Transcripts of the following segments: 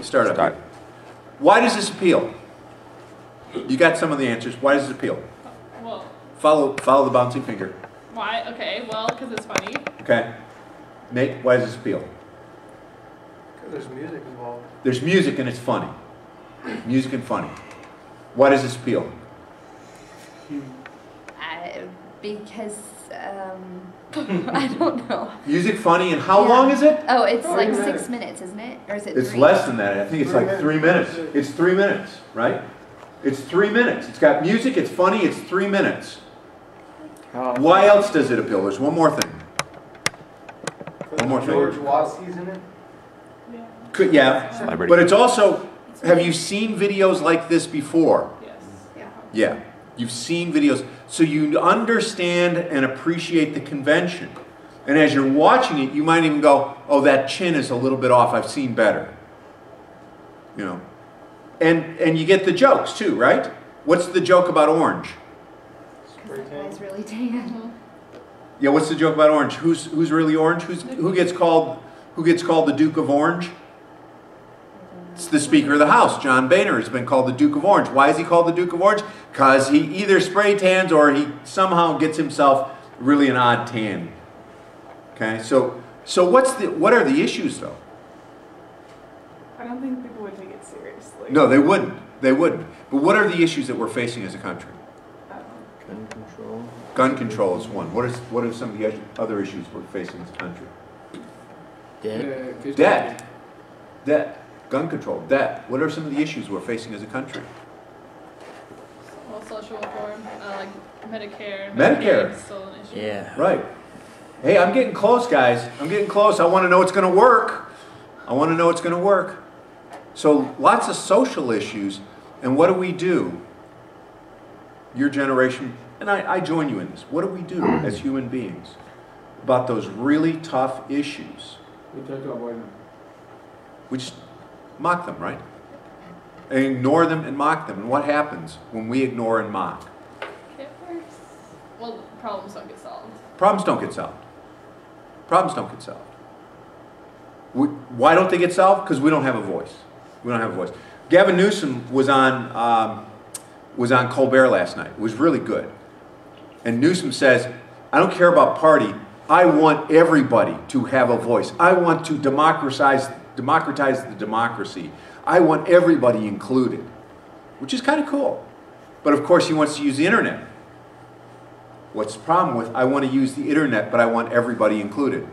start up here. Why does this appeal? You got some of the answers. Why does it appeal? Well, follow the bouncing finger. why? Okay, well, because it's funny. Okay. Nate, why does this appeal? Because there's music involved. There's music and it's funny. Music and funny. Why does this appeal? Because, I don't know. Music, funny, and how long is it? Oh, it's like 6 minutes, isn't it? Or is it 3? It's less than that. I think it's like 3 minutes. It's 3 minutes, right? It's 3 minutes. It's got music, it's funny, it's 3 minutes. Why else does it appeal? There's one more thing. One more thing. George Watsky's in it? Yeah, but it's also, have you seen videos like this before? Yes. Yeah, you've seen videos, so you understand and appreciate the convention. And as you're watching it, you might even go, oh, that chin is a little bit off, I've seen better. You know, and you get the jokes too, right? What's the joke about orange? That guy's really tan. Yeah, what's the joke about orange? Who's really orange? Who gets called the Duke of Orange? It's the Speaker of the House, John Boehner, has been called the Duke of Orange. Why is he called the Duke of Orange? Because he either spray tans or he somehow gets himself really an odd tan. Okay, so what are the issues though? I don't think people would take it seriously. No, they wouldn't. They wouldn't. But what are the issues that we're facing as a country? Gun control. Gun control is one. What are some of the other issues we're facing as a country? Debt. Gun control. Debt. What are some of the issues we're facing as a country? Well, social reform, like Medicare. Medicare. Is still an issue. Yeah. Right. Hey, I'm getting close, guys. I'm getting close. I want to know it's going to work. I want to know it's going to work. So lots of social issues. And what do? Your generation, and I join you in this. What do we do as human beings about those really tough issues? We just mock them, right? And ignore them and mock them. And what happens when we ignore and mock? Well, problems don't get solved. Problems don't get solved. Problems don't get solved. Why don't they get solved? Because we don't have a voice. We don't have a voice. Gavin Newsom was on Colbert last night. It was really good. And Newsom says, I don't care about party. I want everybody to have a voice. I want to democratize the democracy. I want everybody included, which is kind of cool. But of course he wants to use the internet. What's the problem with, I want to use the internet, but I want everybody included?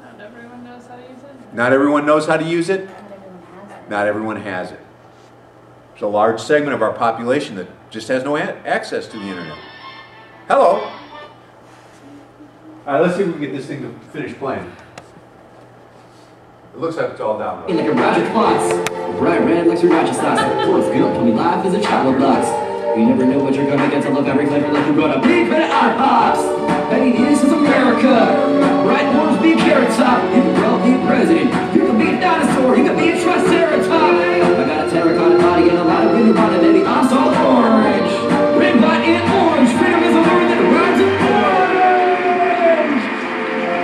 Not everyone knows how to use it. Not everyone knows how to use it? Not everyone has it. There's a large segment of our population that just has no access to the internet. Hello. All right, let's see if we can get this thing to finish playing. It looks like it's all down. Like a Roger Klotz, bright red like sriracha sauce. Forrest Gump told me life is a chocolate box. You never know what you're gonna get to love every flavor like you're gonna be better out pops. Betty, this is America. Bright orange, be carrot top. You can well be president. You can be a dinosaur. You can be a triceratops. I got a terracotta body and a lot of really wanted, baby. I'm so orange. Red, white, and orange. Freedom is a word that rhymes with orange.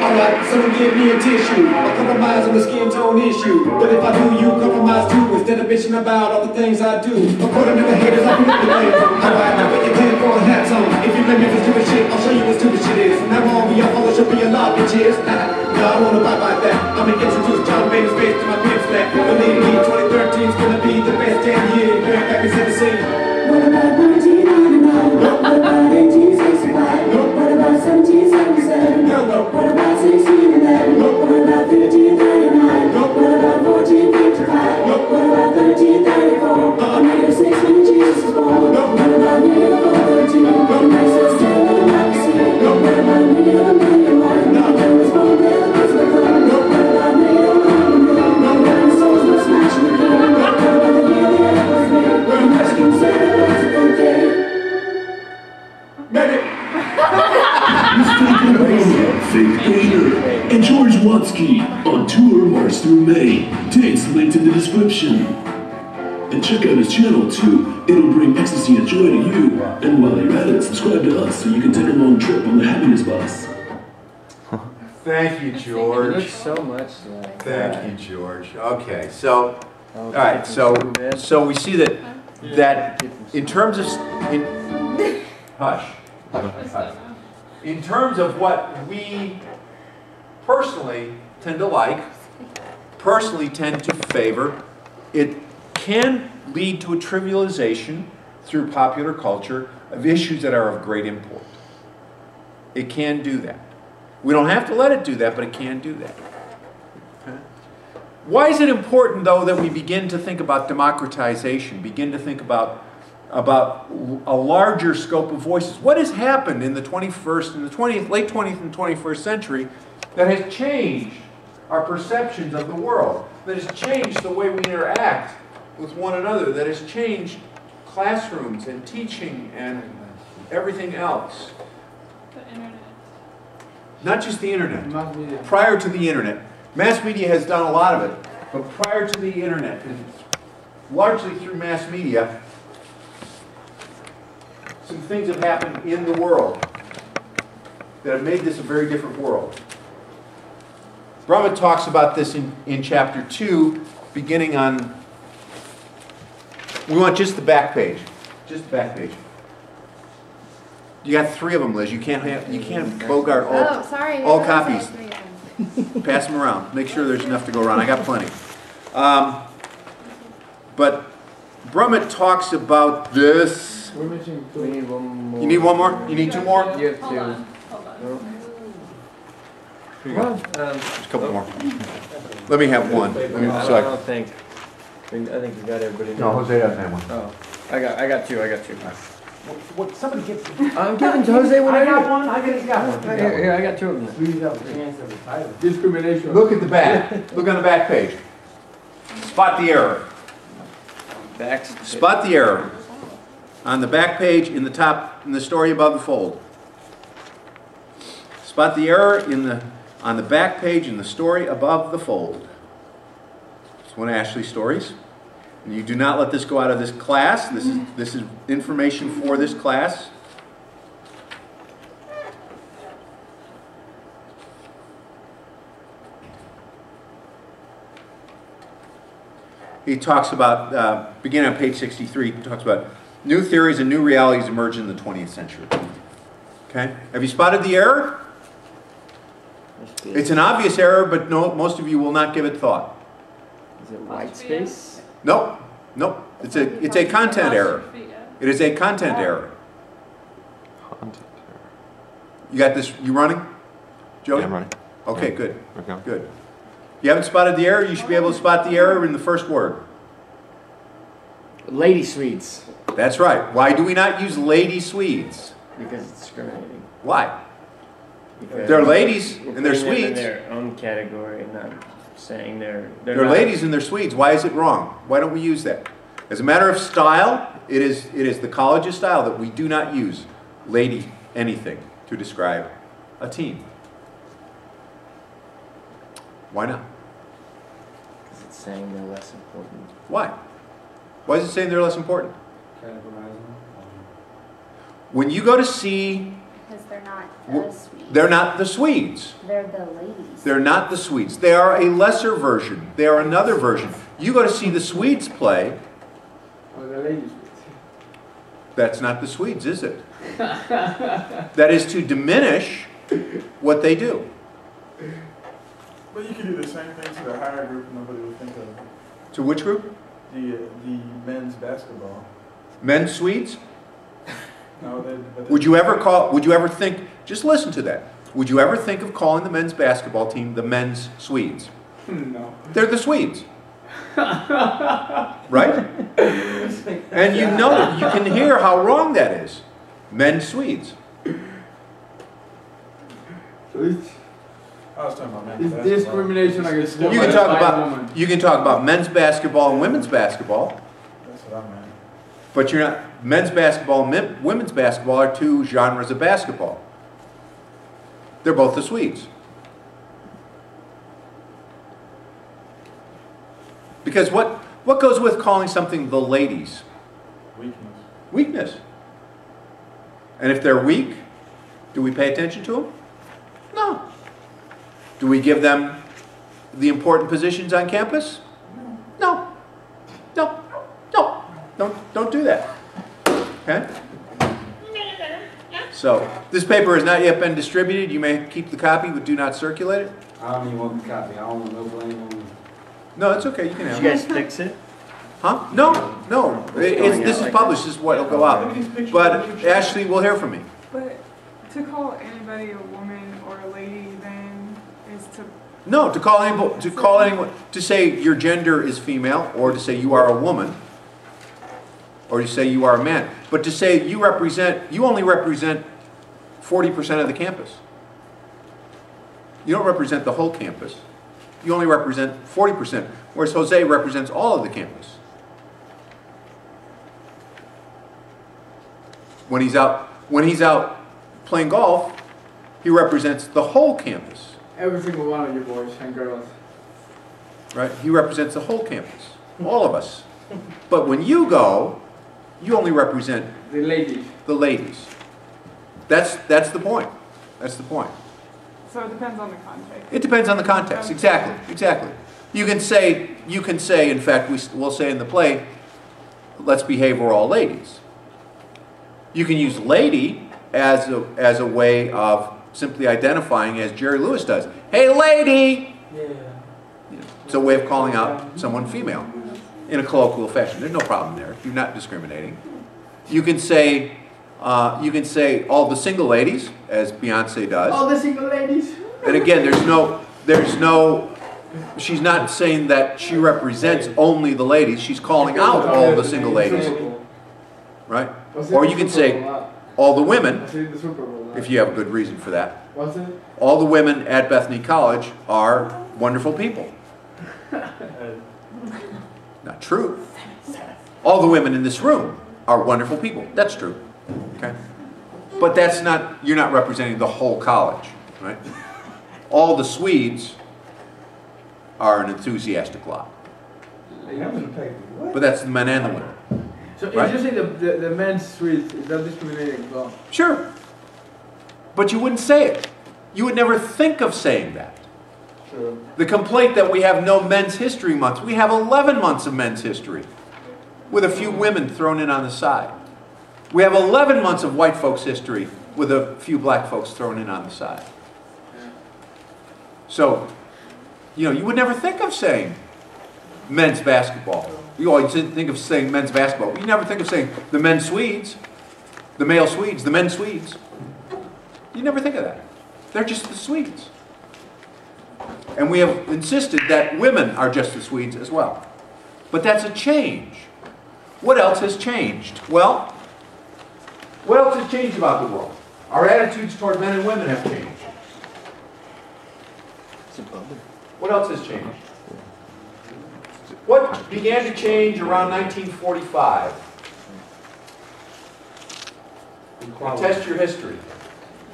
Alright, someone give me a tissue. I'll compromise on the skin tone issue. But if I do, you compromise too. Instead of bitching about all the things I do. According to the haters, I put the blame. Alright, now put your 10 for hats on. If you let me for stupid shit, I'll show you what stupid shit is. From now on, we all follow, should be a lot, bitches. No, I don't wanna bite like that. I'm gonna introduce John Boehner's face to my pimp stack. Believe me, 2013's gonna be the best damn year Grand Rapids ever seen. What about 1999? What about 1865? What about 1777? What about 1611? What about 1539? What about 1455? What about 1334? I made a 6 when Jesus was born. What about New York 13? What makes us stand in democracy? What about New York 91? There was one there that was the gun. What about New York 100? What about the souls were smashing the gun? What about the year the earth was made? When Mexican said it was a good day. Fake Boehner and George Watsky on tour March through May. Tickets linked in the description. And check out his channel too. It'll bring ecstasy and joy to you. And while you're at it, subscribe to us so you can take a long trip on the happiness bus. Thank you, George. There's so much. Thank you, George. Okay, so All right, so we see that in terms of hush. In terms of what we personally tend to like, personally tend to favor, it can lead to a trivialization through popular culture of issues that are of great import. It can do that. We don't have to let it do that, but it can do that. Okay? Why is it important, though, that we begin to think about democratization, begin to think about a larger scope of voices? What has happened in the 21st, in the 20th, late 20th and 21st century that has changed our perceptions of the world, that has changed the way we interact with one another, that has changed classrooms and teaching and everything else? The internet. Not just the internet. Mass media. Prior to the internet. Mass media has done a lot of it, but prior to the internet, and largely through mass media, some things have happened in the world that have made this a very different world. Brahma talks about this in chapter 2, beginning on, we want just the back page. Just the back page. You got 3 of them, Liz. You can't bogart Oh, sorry. all I thought I copies. said 3 of them. Pass them around. Make sure there's enough to go around. I got plenty. But Brahma talks about this. We're missing 2. We need one more. You need one more? You need 2 more? You have Hold 2. on. Hold on. No. Here you go. Just a couple more. Oh. Let me have one. Let me, I so don't think. I think you got everybody. no, Jose doesn't have one. Oh, I got 2. What, somebody gets. I'm giving to Jose one. I got one. I got one. Here, I got 2 of them. Discrimination. Look at the back. Look on the back page. Spot the error. Backs. Spot the error. On the back page, in the top, in the story above the fold. Spot the error on the back page in the story above the fold. It's one of Ashley's stories. And you do not let this go out of this class. This is information for this class. He talks about, beginning on page 63, he talks about new theories and new realities emerge in the 20th century. Okay? Have you spotted the error? It's an obvious error, but no, most of you will not give it thought. Is it white space? Nope. Nope. It's a content error. It is a content error. You got this? You running? Joey? Yeah, I'm running. Okay, good. Okay. Good. You haven't spotted the error? You should be able to spot the error in the first word. Lady Swedes. That's right. Why do we not use lady Swedes? Because it's discriminating. Why? Because They're ladies we're and they're putting them in Swedes. their own category, not saying they're They're not- ladies and they're Swedes. Why is it wrong? Why don't we use that? As a matter of style, it is the college's style that we do not use lady anything to describe a team. Why not? Because it's saying they're less important. Why? Why is it saying they're less important? When you go to see, Because they're not W- the Swedes. they're not the Swedes. They're the ladies. They're not the Swedes. They are a lesser version. They are another version. You go to see the Swedes play, Oh, the ladies. that's not the Swedes, is it? That is to diminish what they do. But you could do the same thing to the higher group nobody would think of. To which group? The men's basketball. Men Swedes? No, but Would you ever think, just listen to that. Would you ever think of calling the men's basketball team the men's Swedes? No. They're the Swedes. Right? And you know, you can hear how wrong that is. Men's Swedes. I was talking about men's It's basketball. discrimination against You can talk about men's basketball and women's basketball, That's what I meant. but you're not. Men's basketball and women's basketball are two genres of basketball. They're both the Swedes. Because what goes with calling something the ladies? Weakness. Weakness. And if they're weak, do we pay attention to them? No. Do we give them the important positions on campus? No. No, no, don't do that. Okay? So, this paper has not yet been distributed. You may keep the copy, but do not circulate it. I don't even want the copy. I don't want no blame on me. No, it's okay. You can Did have you it. guys fix it? Huh? No, no. This is published. This is what will go out. But Ashley will hear from me. But to call anybody a woman or a lady then is to, No, to call anyone, to say your gender is female, or to say you are a woman, or to say you are a man. But to say you only represent 40% of the campus. You don't represent the whole campus. You only represent 40%, whereas Jose represents all of the campus. When he's out playing golf, he represents the whole campus. Every single one of you boys and girls. Right? He represents the whole campus, all of us. But when you go, you only represent The ladies. the ladies. That's the point. That's the point. so it depends on the context. It depends on the context. Exactly. You can say, in fact, we'll say in the play, let's behave, we're all ladies. You can use lady as a way of simply identifying, as Jerry Lewis does. Hey, lady! Yeah. It's a way of calling out someone female in a colloquial fashion. There's no problem there. You're not discriminating. You can say all the single ladies, as Beyonce does. All the single ladies. And again, there's no, she's not saying that she represents only the ladies. She's calling out all the single ladies, right? Or you can say all the women, if you have a good reason for that. What's it? All the women at Bethany College are wonderful people. Not true. All the women in this room are wonderful people. That's true. Okay? But that's not, you're not representing the whole college, right? All the Swedes are an enthusiastic lot. But that's the men and the women. So Right. if you say the men's suite, is that discriminating as well? Sure. But you wouldn't say it. You would never think of saying that. Sure. The complaint that we have no Men's History Month, we have 11 months of men's history, with a few women thrown in on the side. We have 11 months of white folks' history, with a few black folks thrown in on the side. So, you would never think of saying men's basketball. You always think of saying men's basketball. But you never think of saying the men Swedes, the male Swedes, the men Swedes. You never think of that. They're just the Swedes. And we have insisted that women are just the Swedes as well. But that's a change. What else has changed? Well, what else has changed about the world? Our attitudes toward men and women have changed. What else has changed? What began to change around 1945? Test your history.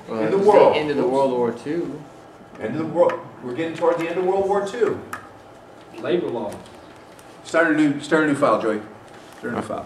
In the world. End of the World War II. End of the world. We're getting toward the end of World War II. Labor law. Start a new file, Joey. Start a new file.